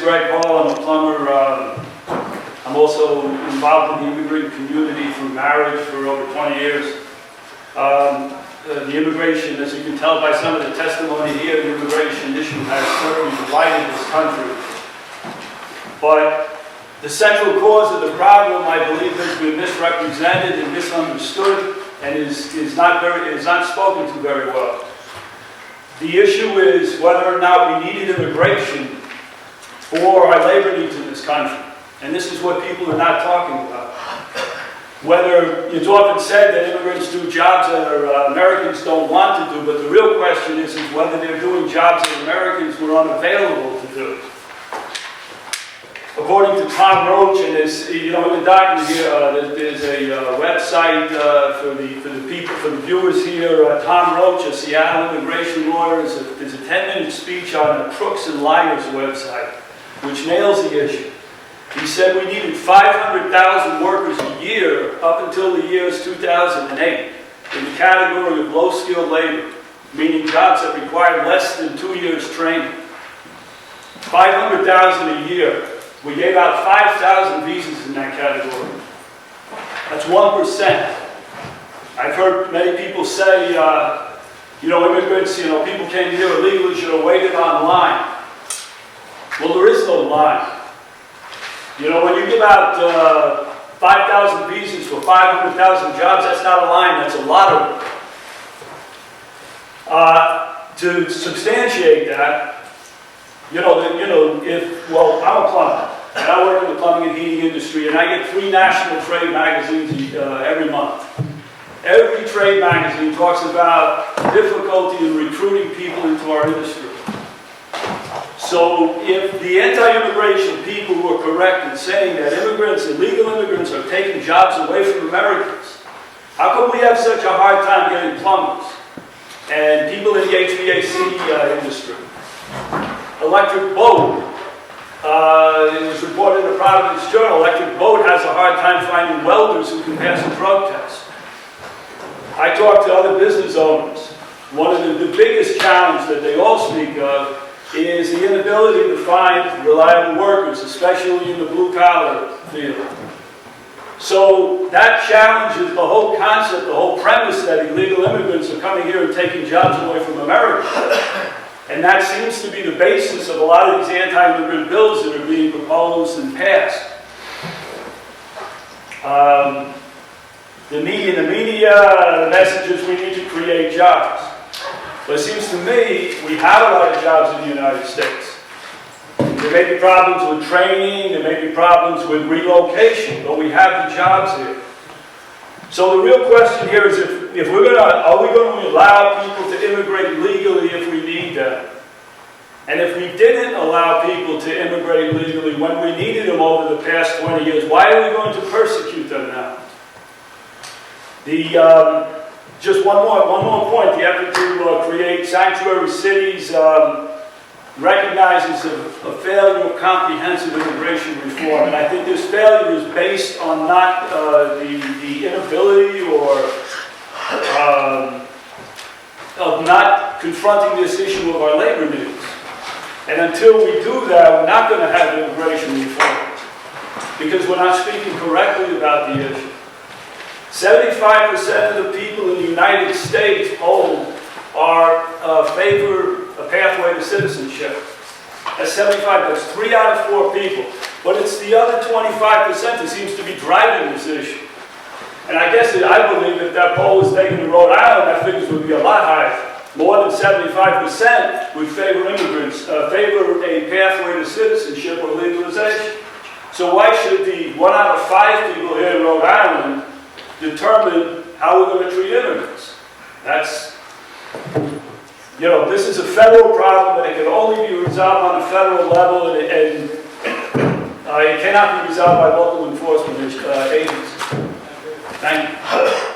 Greg Hall. I'm a plumber. I'm also involved in the immigrant community through marriage for over 20 years. The immigration, as you can tell by some of the testimony here, the immigration issue has certainly divided this country. But the central cause of the problem, I believe, has been misrepresented and misunderstood, and is not spoken to very well. The issue is whether or not we needed immigration for our labor needs in this country. And this is what people are not talking about. Whether it's often said that immigrants do jobs that Americans don't want to do, but the real question is whether they're doing jobs that Americans were unavailable to do. According to Tom Roach, and there's, in the document here, there's a website for the viewers here. Tom Roach, a Seattle immigration lawyer, is a 10-minute speech on the Crooks and Liars website, which nails the issue. He said we needed 500,000 workers a year up until the years 2008 in the category of low-skilled labor, meaning jobs that required less than 2 years training. 500,000 a year. We gave out 5,000 visas in that category. That's 1%. I've heard many people say, immigrants, people came here illegally, should have waited online. Well, there is no line. When you give out 5,000 visas for 500,000 jobs, that's not a line, that's a lottery. To substantiate that, I'm a plumber, and I work in the plumbing and heating industry, and I get 3 national trade magazines every month. Every trade magazine talks about difficulty in recruiting people into our industry. So if the anti-immigration people were correct in saying that illegal immigrants are taking jobs away from Americans, how come we have such a hard time getting plumbers and people in the HVAC industry? Electric Boat, it was reported in the Providence Journal, Electric Boat has a hard time finding welders who can pass a drug test. I talked to other business owners. One of the biggest challenges that they all speak of is the inability to find reliable workers, especially in the blue-collar field. So that challenges the whole concept, the whole premise that illegal immigrants are coming here and taking jobs away from America. And that seems to be the basis of a lot of these anti-immigrant bills that are being proposed and passed. The media, the message is we need to create jobs. But it seems to me we have a lot of jobs in the United States. There may be problems with training, there may be problems with relocation, but we have the jobs here. So the real question here is are we going to allow people to immigrate legally if we need them? And if we didn't allow people to immigrate legally when we needed them over the past 20 years, why are we going to persecute them now? Just one more point. The effort to create sanctuary cities recognizes a failure of comprehensive immigration reform. And I think this failure is based on not the inability or of not confronting this issue of our labor needs. And until we do that, we're not going to have immigration reform because we're not speaking correctly about the issue. 75% of the people in the United States polled favor a pathway to citizenship. That's 75, that's 3 out of 4 people. But it's the other 25% that seems to be driving this issue. And I believe if that poll was taken in Rhode Island, that figures would be a lot higher. More than 75% would favor immigrants, favor a pathway to citizenship or legalization. So why should the 1 out of 5 people here in Rhode Island determine how we're going to treat immigrants? This is a federal problem, and it can only be resolved on a federal level, and it cannot be resolved by local enforcement agencies. Thank you.